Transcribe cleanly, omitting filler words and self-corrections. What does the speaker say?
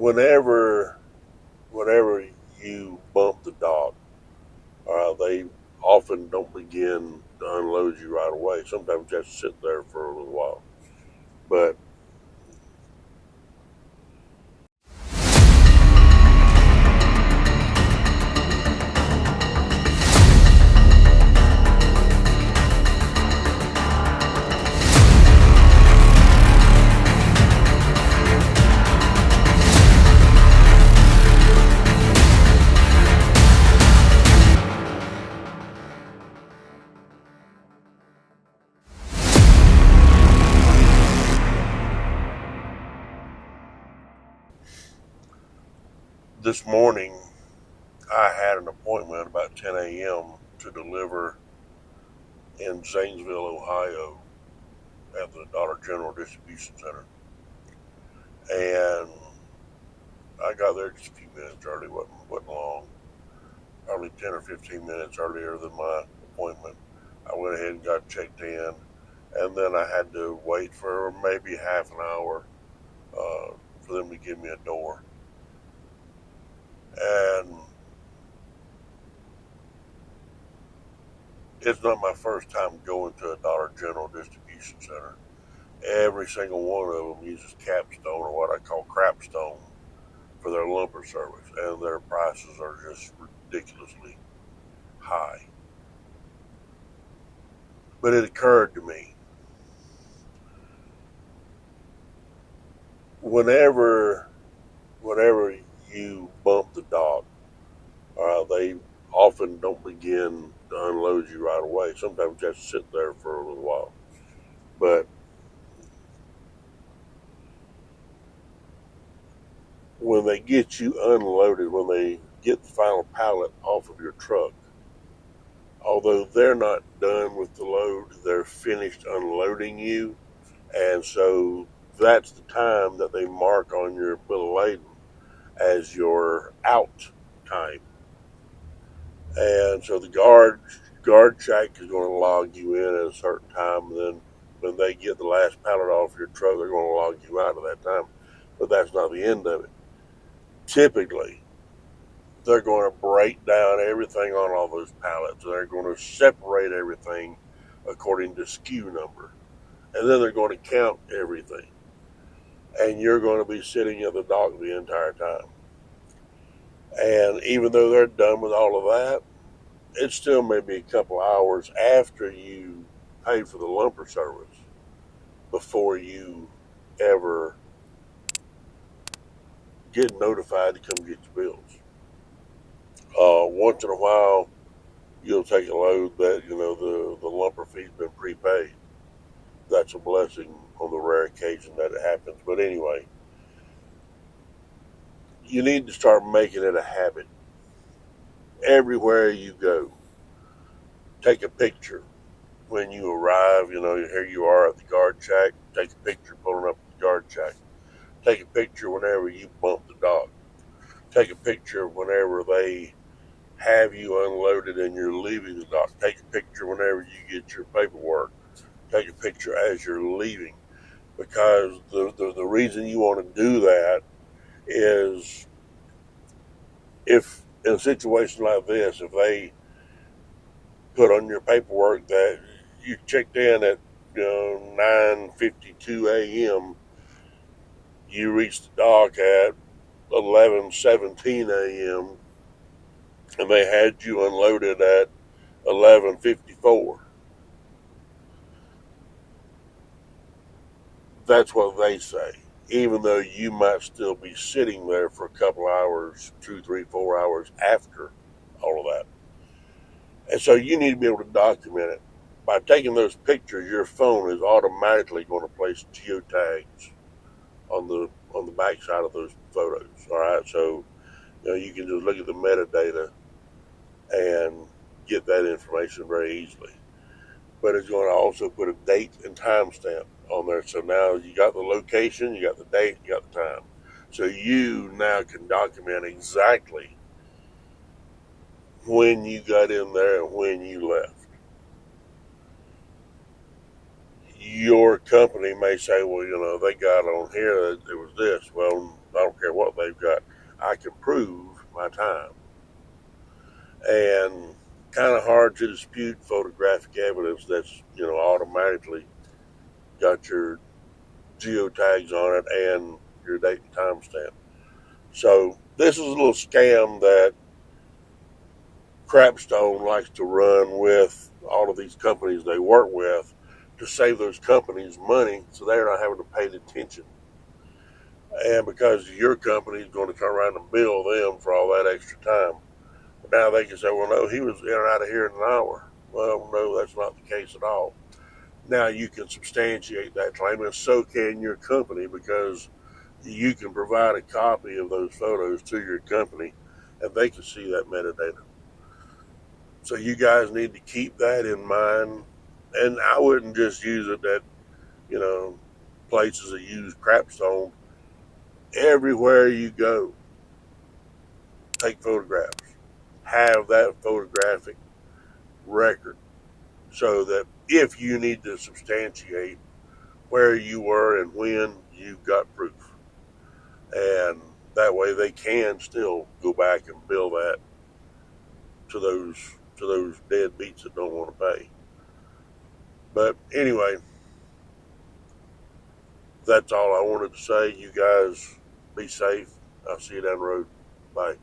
whenever whenever you bump the dock, they often don't begin to unload you right away. Sometimes you have to sit there for a little while. But this morning, I had an appointment about 10 a.m. to deliver in Zanesville, Ohio, at the Dollar General Distribution Center. And I got there just a few minutes early, wasn't long, probably 10 or 15 minutes earlier than my appointment. I went ahead and got checked in, and then I had to wait for maybe half an hour for them to give me a door. And it's not my first time going to a Dollar General Distribution Center. Every single one of them uses Capstone, or what I call Crapstone, for their lumber service, and their prices are just ridiculously high. But it occurred to me, whenever you bump the dock, they often don't begin to unload you right away. Sometimes you have to sit there for a little while. But when they get you unloaded, when they get the final pallet off of your truck, although they're not done with the load, they're finished unloading you. And so that's the time that they mark on your bill of lading as your out time. And so the guard check is going to log you in at a certain time, and then when they get the last pallet off your truck, they're going to log you out at that time. But that's not the end of it. Typically, they're going to break down everything on all those pallets. They're going to separate everything according to SKU number. And then they're going to count everything. And you're going to be sitting at the dock the entire time. And even though they're done with all of that, it still may be a couple hours after you pay for the lumber service before you ever get notified to come get your bills. Once in a while, you'll take a load that, the lumber fee's been prepaid. That's a blessing on the rare occasion that it happens. But anyway, you need to start making it a habit. Everywhere you go, take a picture when you arrive. Here you are at the guard shack. Take a picture pulling up at the guard shack. Take a picture whenever you bump the dock. Take a picture whenever they have you unloaded and you're leaving the dock. Take a picture whenever you get your paperwork. Take a picture as you're leaving, because the reason you want to do that is, if in a situation like this, if they put on your paperwork that you checked in at 9:52 a.m., you reached the dock at 11:17 a.m., and they had you unloaded at 11:54. That's what they say, even though you might still be sitting there for a couple hours, 2, 3, 4 hours after all of that. And so you need to be able to document it. By taking those pictures, your phone is automatically going to place geotags on the back side of those photos. All right, so you can just look at the metadata and get that information very easily. But it's going to also put a date and time stamp on there. So now you got the location, you got the date, you got the time. So you now can document exactly when you got in there and when you left. your company may say, well, they got on here that it was this. Well, I don't care what they've got. I can prove my time. And kind of hard to dispute photographic evidence that's, automatically got your geotags on it and your date and time stamp. So this is a little scam that Crapstone likes to run with all of these companies they work with to save those companies money so they're not having to pay detention. And because your company is going to turn around and bill them for all that extra time. But now they can say, well, no, he was in and out of here in an hour. Well, no, that's not the case at all. Now you can substantiate that claim, and so can your company, because you can provide a copy of those photos to your company and they can see that metadata. So you guys need to keep that in mind. And I wouldn't just use it at, places that use Crapstone. Everywhere you go, take photographs. Have that photographic record so that if you need to substantiate where you were and when, you've got proof. And that way they can still go back and bill that to those deadbeats that don't want to pay. But anyway, that's all I wanted to say. You guys be safe. I'll see you down the road. Bye.